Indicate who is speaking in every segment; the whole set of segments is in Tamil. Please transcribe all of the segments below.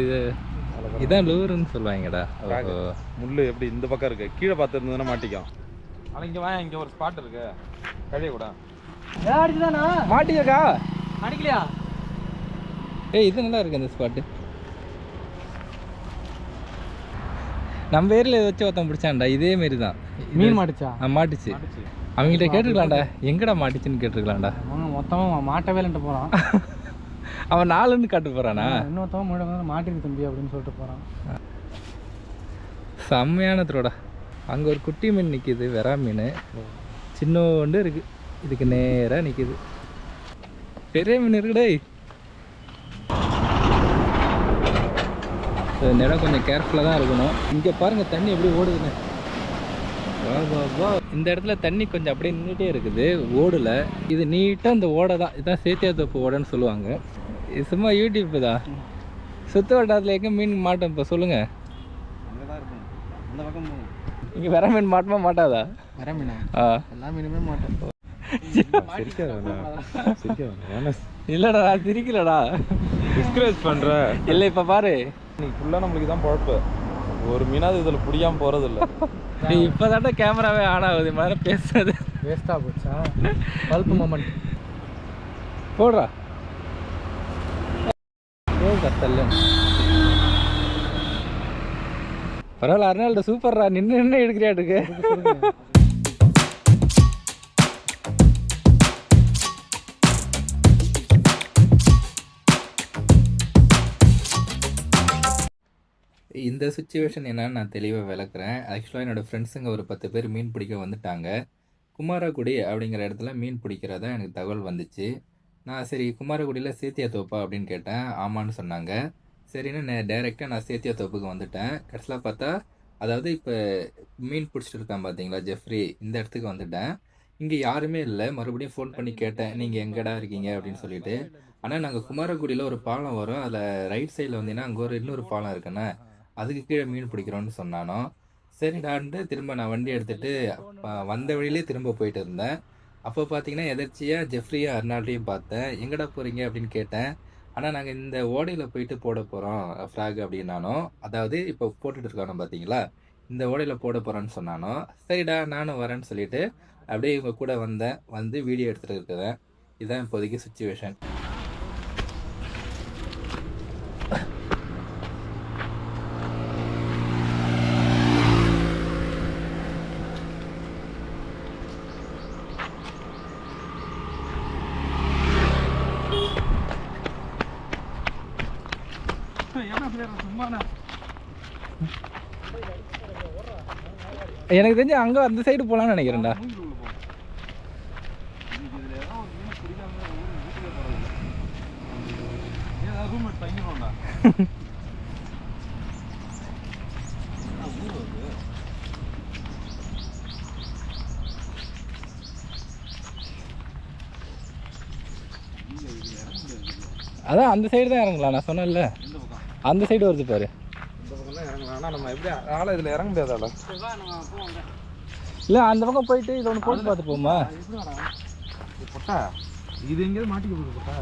Speaker 1: இந்த இதான் லூருன்னு சொல்லுவாங்கடா. ஓஹோ,
Speaker 2: முள் எப்படி இந்த பக்கம் இருக்கு, கீழே பார்த்து இருந்ததுன்னா மாட்டிக்கும். ஆனால் இங்கே வாங்க, இங்கே ஒரு ஸ்பாட் இருக்கு, கழிய கூட
Speaker 3: அடிச்சுதானா
Speaker 1: மாட்டிக்கா
Speaker 3: அடிக்கலையா?
Speaker 1: ஏய் இது நல்லா இருக்கு அந்த ஸ்பாட்டு. நம்ம ஏரியில் வச்சு ஒருத்தன் பிடிச்சான்டா இதே மாரி தான்.
Speaker 3: மீன் மாட்டுச்சா?
Speaker 1: மாட்டுச்சு. அவங்ககிட்ட கேட்டுக்கலாம்டா, எங்கடா மாட்டிச்சுன்னு கேட்டுருக்கலாம்டா.
Speaker 3: மொத்தமாக மாட்டவே இல்லைன்ட்டு போகிறான்.
Speaker 1: அவன் 4ன்னு காட்டு போகிறானா?
Speaker 3: இன்னொருத்தவன் முன்னாடி மாட்டிருக்கு தம்பி அப்படின்னு சொல்லிட்டு போகிறான்.
Speaker 1: செம்மையான த்ரோடா. அங்கே ஒரு குட்டி மீன் நிற்கிது, வெறா மீன் சின்னோண்டு இருக்குது, இதுக்கு நேராக நிற்கிது. பெரிய மீன் இருக்குடே. இந்த இடம் கொஞ்சம் கேர்ஃபுல்லாக தான் இருக்கணும். இங்கே பாருங்கள் தண்ணி எப்படி ஓடுதுன்னு. வா வா வா. இந்த இடத்துல தண்ணி கொஞ்சம் அப்படியே நின்றுட்டே இருக்குது, ஓடல. இது நீட்டாக இந்த ஓடை தான், இதுதான் சேத்தியாத்தோப்பு ஓடைன்னு சொல்லுவாங்க. இது சும்மா யூடியூப் தான். சுற்று வட்டாரத்தில் எங்கே மீன் மாட்டோம் இப்போ சொல்லுங்கள்?
Speaker 2: அங்கே தான் இருக்கும், அந்த பக்கம் போகும்.
Speaker 1: இங்கே வேற மீன் மாட்டுமா மாட்டாதா?
Speaker 3: வர மீனா? எல்லா மீனுமே மாட்டேன்.
Speaker 1: இல்லைடா நான் சிரிக்கலடா,
Speaker 2: டிஸ்கரேஜ் பண்ணுற
Speaker 1: இல்லை. இப்போ பாரு,
Speaker 2: நீ ஃபுல்லாக நம்மளுக்கு தான் பழப்பு. ஒரு மீனாவது இதில் பிடிக்காமல் போகிறது இல்லை.
Speaker 1: இப்போ தாண்டா கேமராவே ஆன் ஆகுது, மாதிரி பேசுறது
Speaker 3: வேஸ்ட்டாக போச்சா? பல்ப் மொமெண்ட்
Speaker 1: போடுறா. கத்தல்ல பரவாயில்ல, அருணாள்ட சூப்பர்ரா, நின்று எடுக்கிறியாட்டுக்கு. இந்த சுச்சுவேஷன் என்னன்னு நான் தெளிவாக விளக்குறேன். ஆக்சுவலாக என்னோடய ஃப்ரெண்ட்ஸுங்க ஒரு 10 பேர் மீன் பிடிக்க வந்துட்டாங்க. குமாரகுடி அப்படிங்கிற இடத்துல மீன் பிடிக்கிறதா எனக்கு தகவல் வந்துச்சு. நான் சரி குமாரகுடியில் சேத்தியாத்தோப்பா அப்படின்னு கேட்டேன். ஆமான்னு சொன்னாங்க. சரின்னு டைரெக்டாக நான் சேத்தியாத்தோப்புக்கு வந்துட்டேன். கடைசியில் பார்த்தா, அதாவது இப்போ மீன் பிடிச்சிட்டு இருக்கான் பார்த்தீங்களா ஜெஃப்ரி, இந்த இடத்துக்கு வந்துட்டேன். இங்கே யாருமே இல்லை. மறுபடியும் ஃபோன் பண்ணி கேட்டேன், நீங்கள் எங்கடா இருக்கீங்க அப்படின்னு சொல்லிட்டு. ஆனால் நாங்கள் குமாரகுடியில் ஒரு பாலம் வரும், அதில் ரைட் சைடில் வந்தீங்கன்னா அங்கே ஒரு இன்னொரு பாலம் இருக்குண்ணே, அதுக்கு கீழே மீன் பிடிக்கிறோன்னு சொன்னானோ. சரிடான்ட்டு திரும்ப நான் வண்டி எடுத்துகிட்டு வந்த வழியிலே திரும்ப போயிட்டு இருந்தேன். அப்போ பார்த்தீங்கன்னா எதர்ச்சியாக ஜெஃப்ரியும் அர்னால்டையும் பார்த்தேன். எங்கடா போகிறீங்க அப்படின்னு கேட்டேன். ஆனால் நாங்கள் இந்த ஓடையில் போயிட்டு போட போகிறோம் ஃப்ளாக் அப்படின்னானோ, அதாவது இப்போ போட்டுட்டு இருக்கானோ பார்த்தீங்களா, இந்த ஓடையில் போட போகிறோன்னு சொன்னானோ. சரிடா நானும் வரேன்னு சொல்லிட்டு அப்படியே இவங்க கூட வந்தேன். வந்து வீடியோ எடுத்துகிட்டு இருக்கிறேன். இதுதான் இப்போதைக்கு சுச்சுவேஷன். எனக்கு தெரிஞ்சு அங்கே அந்த சைடு போகலான்னு நினைக்கிறேன்டா. அதான் அந்த சைடு தான் இறங்கலாம், நான் சொன்னேன்ல அந்த சைடு வருது பாரு.
Speaker 2: இந்த பக்கம் தான் இறங்கலாம். ஆனால் நம்ம எப்படி ஆளை இதில் இறங்க முடியாதால?
Speaker 1: இல்லை அந்த பக்கம் போயிட்டு இதை ஒன்று போட்டு பார்த்து போமா.
Speaker 2: பொட்டா இது எங்கேயாவது மாட்டிக்க போகுது பொட்டா.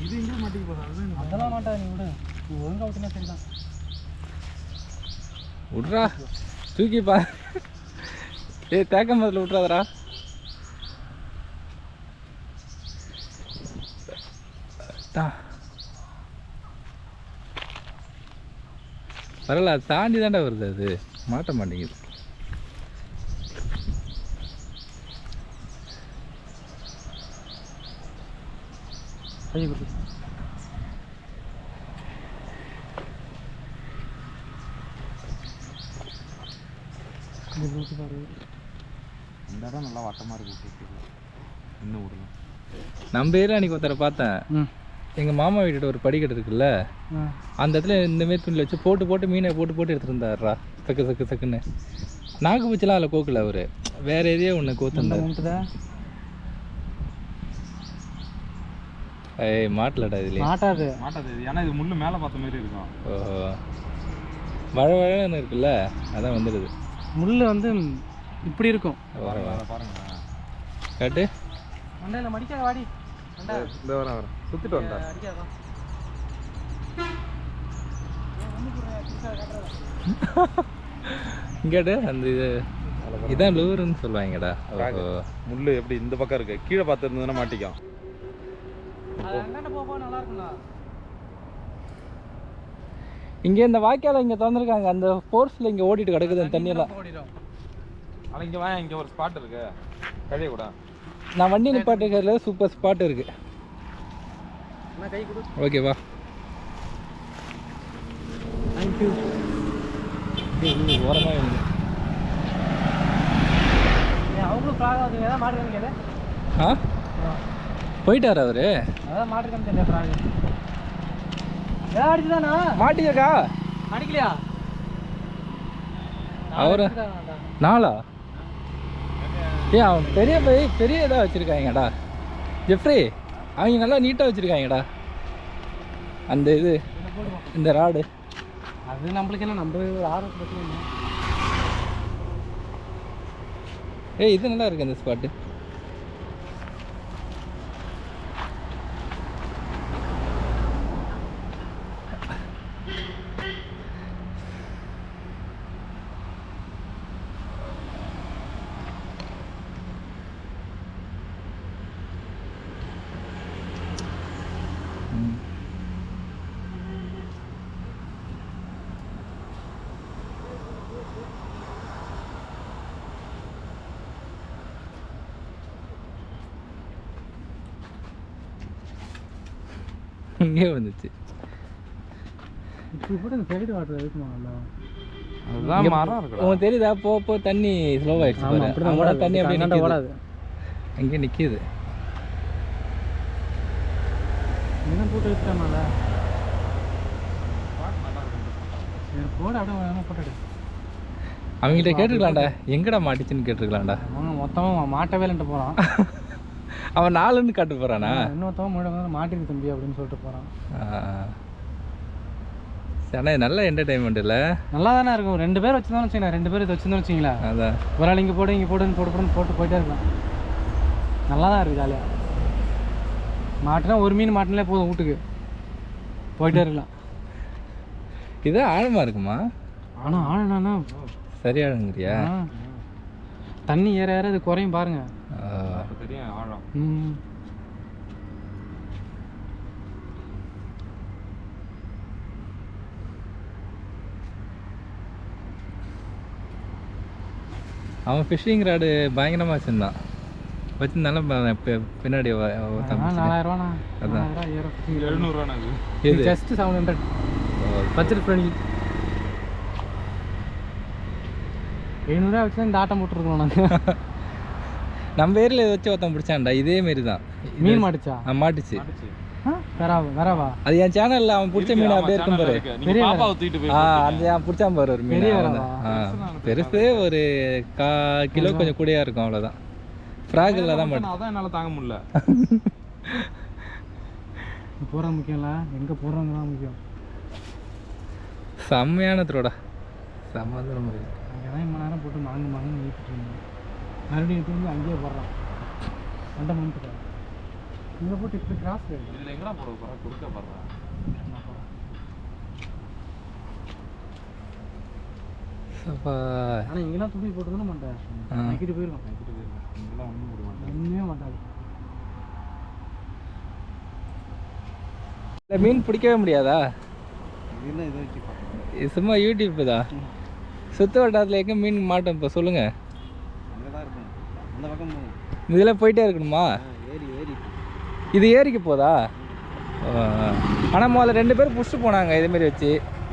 Speaker 2: இது எங்கேயாவது மாட்டிக்க போகுது.
Speaker 3: அதெல்லாம் மாட்டா, நீ விடு, நீ ஒழுங்காக விட்டுனா சரிதான்.
Speaker 1: விட்றா தூக்கிப்பா. ஏய் தேக்கம் பதில் விட்றாதரா. பரவாயில்ல, அது தாண்டி தாண்டா வருது, அது மாட்ட மாட்டேங்குது.
Speaker 2: இந்த இடம் நல்லா வட்டமாக இருக்குது. இன்னும் விடலாம்.
Speaker 1: நம்ம ஏரியா அன்றைக்கி ஒருத்தரை பார்த்தேன். எங்கள் மாமா வீட்டு ஒரு படிக்கட்டு இருக்குல்ல, அந்த இடத்துல இந்தமாரி துணியில் வச்சு போட்டு போட்டு மீனை போட்டு போட்டு எடுத்துகிட்டு இருந்தாரா, சக்கு சக்கு சக்குன்னு. நாக்கு பூச்சிலாம் அதில் கோக்கல, அவர் வேறு எதையோ ஒன்று கோத்துருந்தா. ஏய் மாட்டலடா, இதுல
Speaker 3: மாட்டாது
Speaker 2: மாட்டாது. ஏன்னா இது முள்ளு மேலே பார்த்த மாதிரி இருக்கும்.
Speaker 1: ஓஹோ, மழை மழைன்னு இருக்குல்ல, அதான் வந்துடுது.
Speaker 3: முள் வந்து இப்படி இருக்கும்.
Speaker 1: வர வர
Speaker 2: பாருங்க
Speaker 1: காட்டு
Speaker 3: மண்டையில் மடிக்காத வாடி.
Speaker 2: இந்த வரேன் சுற்றிட்டு வந்தேன்.
Speaker 1: இங்கேட்டு அந்த இது இதான் லூருன்னு சொல்லுவாங்கடா. ஓஹோ.
Speaker 2: முள்ளு எப்படி இந்த பக்கம் இருக்கு, கீழே பார்த்து இருந்ததுன்னா மாட்டிக்கும்.
Speaker 1: இங்கே இந்த வாய்க்கால இங்கே திறந்துருக்காங்க, அந்த ஃபோர்ஸில் இங்கே ஓடிட்டு கிடக்குது அந்த தண்ணியெல்லாம்.
Speaker 2: ஆனால் இங்கே வாங்க, இங்கே ஒரு ஸ்பாட் இருக்கு கழிய கூட.
Speaker 1: நான் வண்டி நிப்பாட்டுக்கிறதுல சூப்பர் ஸ்பாட் இருக்கு. ஓகேவா? தேங்க்யூ. ஓரமாக வேணுங்க.
Speaker 3: அவங்களும் ஃப்ராக் ஆகுது, ஏதாவது மாட்டுக்கான்னு கேளு.
Speaker 1: ஆ போயிட்டார் அவரு.
Speaker 3: அதான் மாட்டுக்கான்னு தெரியல ஃப்ராக். ஏதாவது அடிச்சுதானா?
Speaker 1: மாட்டிக்கா
Speaker 3: அடிக்கலையா
Speaker 1: அவரு? நாளா? அவன் பெரிய இதாக வச்சுருக்காங்கடா ஜெஃப்ரி. அவங்க நல்லா நீட்டாக வச்சுருக்காங்கடா அந்த இது, இந்த ராடு.
Speaker 3: அது நம்மளுக்கு என்ன, நம்ம ஒரு ஆர்வத்தை பற்றி என்ன.
Speaker 1: இது நல்லா இருக்கு அந்த ஸ்பாட்டு. இங்கே வந்துச்சு.
Speaker 3: இப்போ கூட இந்த சைடு வாட்டர் இருக்குமாங்களா?
Speaker 2: அதுதான் மரம் இருக்கு.
Speaker 1: உங்களுக்கு தெரியுதா? போ தண்ணி ஸ்லோவாகிடுச்சு பாரு. அவங்களோட தண்ணி அப்படியே
Speaker 3: ஓடாது,
Speaker 1: அங்கே நிற்கிது.
Speaker 3: என்ன போட்டு வச்சுட்டாமல போட அப்படியே போட்டு.
Speaker 1: அவங்ககிட்ட கேட்டுக்கலாம்டா, எங்கடா மாட்டிச்சுன்னு கேட்டுருக்கலாம்டா.
Speaker 3: அவன் மொத்தமாக மாட்டவே இல்லைன்ட்டு போகிறான்.
Speaker 1: அவன் 4ன்னு காட்டு போகிறானா?
Speaker 3: இன்னொருத்தவன் முன்னாடி மாட்டிருக்கு தம்பி அப்படின்னு சொல்லிட்டு போகிறான்.
Speaker 1: சரி, நல்ல என்டர்டைன்மெண்ட் இல்லை?
Speaker 3: நல்லா தானே இருக்கும். 2 பேர் வச்சுருந்தோம்னு வச்சுங்களேன், 2 பேர் இது வச்சுருந்தோம்னு வச்சிங்களா,
Speaker 1: அதான்
Speaker 3: ஒரு ஆள் இங்கே போடு இங்கே போடுன்னு போட்டு போயிட்டே இருக்கலாம். நல்லா தான் இருக்குது ஜாலியாக. மாட்டினா ஒரு மீன் மாட்டினாலே போதும், வீட்டுக்கு போயிட்டே இருக்கலாம்.
Speaker 1: இது ஆழமாக இருக்குமா?
Speaker 3: ஆனால் ஆழனா
Speaker 1: சரியாடுங்கிறியா?
Speaker 3: தண்ணி ஏற ஏற அது குறையும் பாருங்க.
Speaker 2: தெரியும் ஆழம்.
Speaker 1: அவன் ஃபிஷிங் ராடு பயங்கரமாக வச்சுருந்தான். வச்சுருந்தாலும் பின்னாடி
Speaker 3: 4000ரூவாண்ணா.
Speaker 1: அதான்
Speaker 2: 700
Speaker 1: இது
Speaker 3: ஜஸ்ட் 700 பட்ஜெட் ஃப்ரெண்ட்லி. 700 வச்சு தான் இந்த ஆட்டம் போட்டுருக்கோம் நாங்கள்.
Speaker 1: நம்ம ஏரியில் வச்சு ஒருத்தன் பிடிச்சான்டா இதே மாரி தான்.
Speaker 3: மீன் மாட்டுச்சா?
Speaker 1: மாட்டுச்சு.
Speaker 3: வரவா
Speaker 1: அது என் சேனலில் அவன் பிடிச்ச மீன் அப்படியே இருக்கும் பாரு.
Speaker 3: பெரிய
Speaker 1: அந்த அவன் பிடிச்சான் பாரு ஒரு மீன். பெருசு ஒரு 1/4 கிலோ கொஞ்சம் கூடயா இருக்கும், அவ்வளோதான். ஃப்ராகில் தான் மாட்டேன்.
Speaker 2: அதான் என்னால் தாங்க முடியல.
Speaker 3: போகிறது முக்கியம் இல்லை, எங்கே போடுறவங்க தான் முக்கியம்.
Speaker 1: செம்மையான த்ரோடா, சமாதானம்.
Speaker 3: அங்கே தான் இவ்வளோ நேரம் போட்டு மாங்கு நீட்டிட்டு இருந்தேன். மறுபடியும் எடுத்து வந்து அங்கேயே போடுறான். அந்த மந்த்து இங்கே போட்டு இப்படி கிராஸ்
Speaker 2: இதில் எங்கடா போடுற கொடுக்க போடுறா.
Speaker 3: ஆனால் இங்கெல்லாம் துணி போட்டு தானே மாட்டேன், நக்கிட்டு போயிடும்.
Speaker 2: இங்கெல்லாம் ஒன்றும் போட மாட்டேன்,
Speaker 3: ஒன்றுமே மாட்டாது.
Speaker 1: இல்லை மீன் பிடிக்கவே முடியாதா?
Speaker 3: இதெல்லாம் இதை வச்சு
Speaker 1: இது சும்மா யூடியூப் தான். சுற்று வட்டாரத்தில் எங்கே மீன் மாட்டோம் இப்போ சொல்லுங்கள்.
Speaker 3: அங்கே தான் இருக்கும், அந்த பக்கம் போகும்.
Speaker 1: இதில் போயிட்டே இருக்கணுமா?
Speaker 3: ஏரி
Speaker 1: இது ஏரிக்கு போதா? ஆனால் முதல்ல 2 பேர் பிடிச்சிட்டு போனாங்க இதேமாரி வச்சு.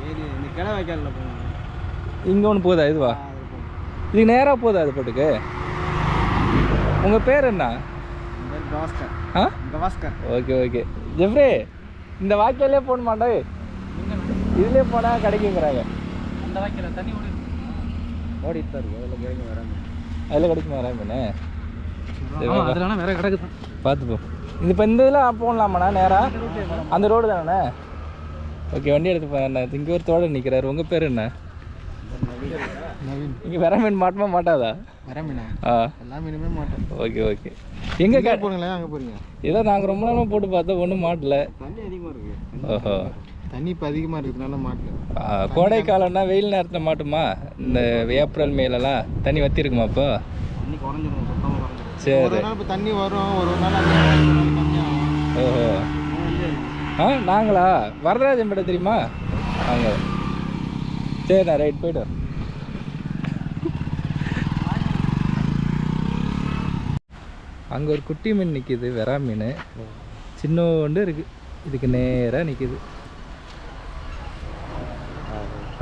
Speaker 3: ஏரி இந்த கிளை வைக்கல போகணும்.
Speaker 1: இங்கே ஒன்று போதா? இதுவா? இதுக்கு நேராக போதா அது போட்டுக்கு? உங்கள் பேர் என்ன?
Speaker 3: கவாஸ்கர்.
Speaker 1: கவாஸ்கர். ஓகே. ஜெஃப்ரி, இந்த வாய்க்காலே போட மாட்டே, இதுலேயே போனால் கிடைக்குங்கிறாங்க.
Speaker 3: அந்த வாய்க்கால தண்ணி ஓடிட்டு தான் இருக்கு, அதில் கிடைக்கும் வராமல்.
Speaker 1: அதில் கிடைக்குமா வராமண்ணே?
Speaker 3: அதெல்லாம் வேற கிடக்குது,
Speaker 1: பார்த்துப்போம். இது இப்போ இந்த இதில் போடலாமாண்ணா நேராக? அந்த ரோடு தானே? ஓகே, வண்டி எடுத்து போண்ணா. இங்கே ஒரு தோட நிற்கிறாரு. உங்கள் பேர் என்ன?
Speaker 3: நவீன்.
Speaker 1: இங்கே வர மீன் மாட்டுமா மாட்டாதா?
Speaker 3: வர மீனா
Speaker 1: ஆ
Speaker 3: எல்லா மீனுமே மாட்டேன்.
Speaker 1: Okay okay. எங்கே
Speaker 3: போறீங்களா? அங்கே போறீங்க?
Speaker 1: ஏதோ நாங்கள் ரொம்ப நேரமாக போட்டு பார்த்தோம், ஒன்றும் மாட்டல.
Speaker 3: தண்ணி அதிகமாக இருக்கு.
Speaker 1: ஓஹோ.
Speaker 3: தண்ணி இப்போ அதிகமாக இருக்கிறதுனால மாட்டல.
Speaker 1: கோடை காலம்னா வெயில் நேரத்தில் மாட்டுமா? இந்த ஏப்ரல் மேலெல்லாம் தண்ணி வற்றி இருக்குமா அப்போ?
Speaker 3: தண்ணி குறைஞ்சிரும், சுத்தமாக குறைஞ்சிரும்.
Speaker 1: சரி.
Speaker 3: ஒரு நாள் இப்போ தண்ணி வரும், ஒரு நாள் கம்மியாகும்.
Speaker 1: ஓஹோ. ஆ நாங்களா வரதராஜம்பேட்டை தெரியுமா? அங்கே. சரிண்ணா, ரைட் போய்ட்டு வரோம். அங்கே ஒரு குட்டி மீன் நிற்கிது, வெறா மீன். சின்னோண்டு இருக்குது, இதுக்கு நேராக நிற்கிது.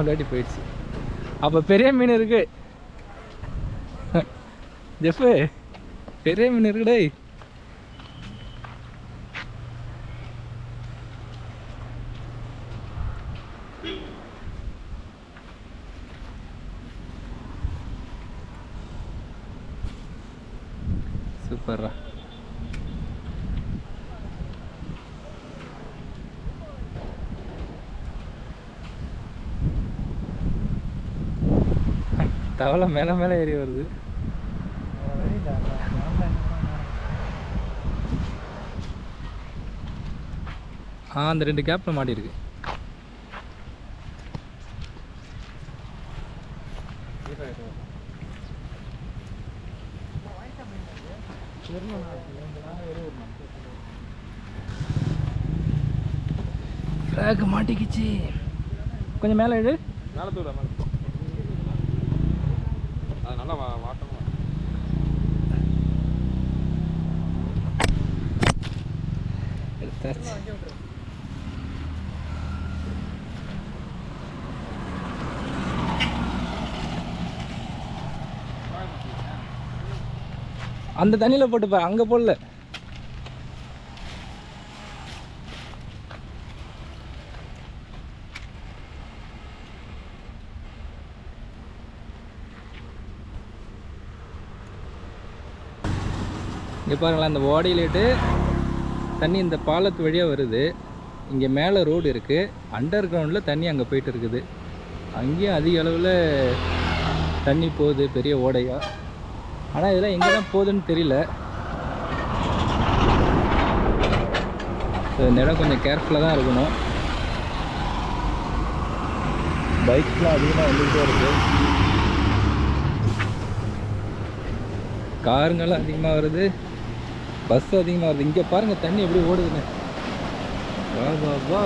Speaker 1: ஆல்ரெடி போயிடுச்சு. அப்போ பெரிய மீன் இருக்கு ஜெஃபு, பெரிய மீன் இருக்குடே. சூப்பர்ரா. தவளை மேலே மேலே ஏறி வருது. அந்த 2 கேப்பில் மாட்டியிருக்கு. ஃப்ளாக் மாட்டிக்கிச்சு. கொஞ்சம் மேலே எடு.
Speaker 2: மேலே தூர மேலே அது நல்லா வாட்டமாக
Speaker 1: எடுத்தாச்சு. அந்த தண்ணியில் போட்டுப்பா, அங்கே போடல. இங்கே பாருங்களேன், இந்த ஓடையிலேட்டு தண்ணி இந்த பாலத்து வழியாக வருது. இங்கே மேலே ரோடு இருக்குது, அண்டர் கிரவுண்டில் தண்ணி அங்கே போயிட்டு இருக்குது. அங்கேயும் அதிக அளவில் தண்ணி போகுது, பெரிய ஓடையாக. ஆனால் இதெல்லாம் எங்கே தான் போகுதுன்னு தெரியல. இந்த இடம் கொஞ்சம் கேர்ஃபுல்லாக தான் இருக்கணும். பைக்ஸ்லாம் அதிகமாக வந்துக்கிட்டே இருக்குது, காருங்கெல்லாம் அதிகமாக வருது, பஸ் அதிகமாக வருது. இங்கே பாருங்கள் தண்ணி எப்படி ஓடுதுன்னு. வா வா வா.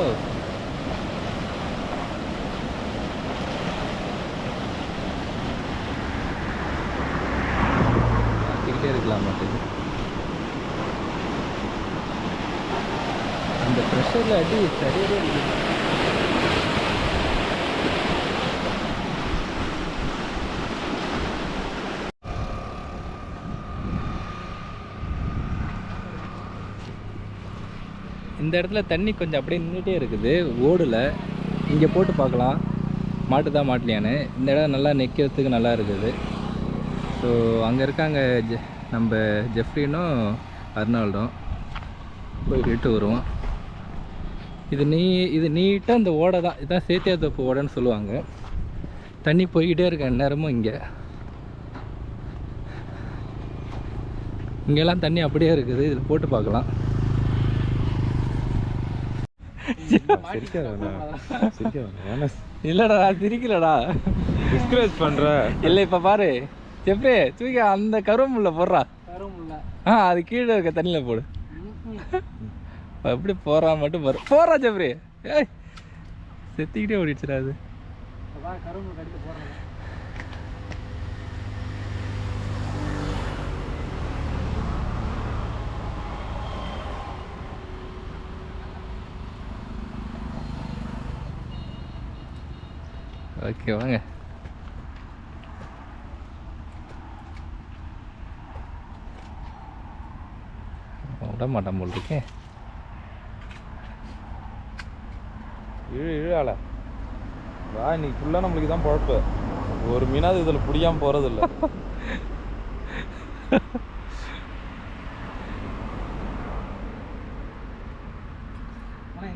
Speaker 1: பார்த்துக்கிட்டே இருக்கலாம் மாட்டேது. அந்த ப்ரெஷரில் அடி சரியாகவே இருக்குது. இந்த இடத்துல தண்ணி கொஞ்சம் அப்படியே நின்றுட்டே இருக்குது, ஓடல. இங்கே போட்டு பார்க்கலாம் மாட்டுதா மாட்டலையான்னு. இந்த இடம் நல்லா நிற்கிறதுக்கு நல்லா இருக்குது. ஸோ அங்கே இருக்காங்க நம்ம ஜெஃப்ரினும் அர்னால்டும், போயிட்டு வருவோம். இது நீட்டாக இந்த ஓடை தான், இதுதான் சேத்தியாத்தோப்பு ஓடைன்னு சொல்லுவாங்க. தண்ணி போய்கிட்டே இருக்க நேரமும் இங்கெல்லாம் தண்ணி அப்படியே இருக்குது. இதில் போட்டு பார்க்கலாம். இல்லடா சிரிக்கலடா,
Speaker 2: டிஸ்கரேஜ் பண்ற
Speaker 1: இல்லை. இப்போ பாரு ஜெஃப்ரி, தூக்கி அந்த கருவமுள்ள போடுறா. அது கீழே இருக்க தண்ணியில் போடு. எப்படி போறான் மட்டும் பாரு. போறா ஜெஃப்ரி. ஏய் செத்திக்கிட்டே ஓடிடுச்சுடா அது. ஓகே வாங்க. விட மாட்டான் போல் இருக்கேன்.
Speaker 2: இழால வா, இன்னைக்கு ஃபுல்லாக நம்மளுக்கு தான் பொழப்பு. ஒரு மீனாவது இதில் பிடிக்காம போகிறதில்ல.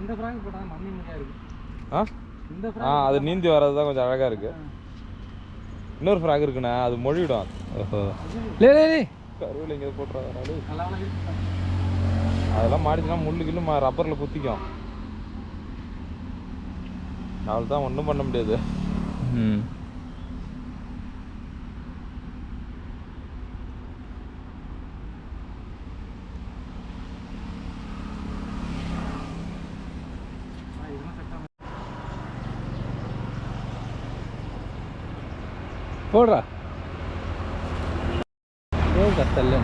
Speaker 3: இந்த ஃப்ராக் போட்டா மம்மி முடியா இருக்கு.
Speaker 2: அது நீந்தி வர்றது தான் கொஞ்சம் அழகாக இருக்குது. இன்னொரு ஃப்ராக் இருக்குண்ணே, அது மொழிவிடும்.
Speaker 1: ஓஹோ லே
Speaker 2: கருவில் இங்கே போட்டுறாரு.
Speaker 3: நல்லா
Speaker 2: அதெல்லாம் மாடிச்சுன்னா முள்ளு கிள்ளு ரப்பரில் குத்திக்கும். அவள் தான் ஒன்றும் பண்ண முடியாது.
Speaker 1: ம் போடுறா கத்தல்ல.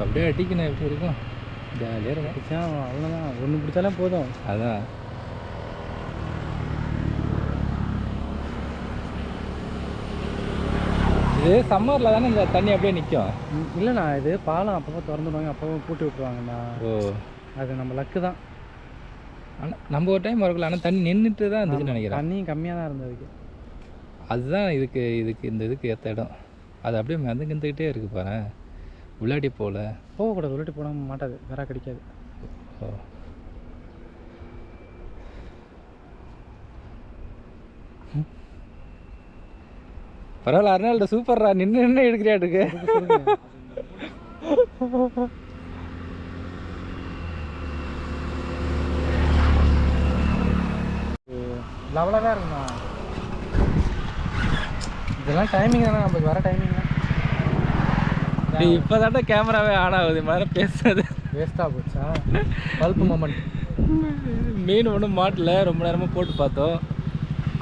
Speaker 1: அப்படியே அடிக்கணும் எப்படி இருக்கும், ஜாலியாக இருக்கும்.
Speaker 3: அவ்வளோதான், ஒன்று பிடிச்சாலே போதும்.
Speaker 1: அதான் இது சம்மரில் தானே இந்த தண்ணி அப்படியே நிற்கும்.
Speaker 3: இல்லைண்ணா, இது பாலம் அப்பப்போ திறந்துடுவாங்க, அப்பப்போ பூட்டி விட்ருவாங்கண்ணா.
Speaker 1: ஓ
Speaker 3: அது நம்ம லக்கு தான்.
Speaker 1: ஆனால் நம்ம ஒரு டைம் வரக்குள்ள, ஆனால் தண்ணி நின்றுட்டு தான் இருந்துச்சுன்னு நினைக்கிறேன்.
Speaker 3: தண்ணியும் கம்மியாக தான் இருந்ததுக்கு.
Speaker 1: அதுதான் இதுக்கு இந்த இதுக்கு ஏற்ற இடம். அது அப்படியே மிதந்துக்கிட்டே இருக்குது பாரு, உள்ளாடி போகல.
Speaker 3: போகக்கூடாது, உள்ளிட்டு போனால் மாட்டாது, வேற கிடைக்காது.
Speaker 1: ஓ பரவாயில்ல அருணாள்ட சூப்பர்ரா, நின்று எடுக்கிறியாட்டுக்கு.
Speaker 3: லெவலாக தான் இருக்குண்ணா. இதெல்லாம் டைமிங் தானே, நம்மளுக்கு வர டைமிங் தான்.
Speaker 1: இப்போ தாண்டா கேமராவே ஆன் ஆகுது, மாதிரி பேசுறது
Speaker 3: வேஸ்ட்டாக போச்சா? Bulb moment.
Speaker 1: மீன் ஒன்றும் மாட்டல, ரொம்ப நேரமாக போட்டு பார்த்தோம்.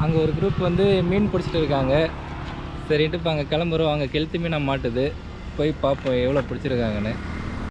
Speaker 1: அங்கே ஒரு குரூப் வந்து மீன் பிடிச்சிட்டு இருக்காங்க. சரின்ட்டு இப்போ அங்கே கிளம்புறோம். அங்கே கெளுத்தி மீனாக மாட்டுது, போய் பார்ப்போம் எவ்வளோ பிடிச்சிருக்காங்கன்னு.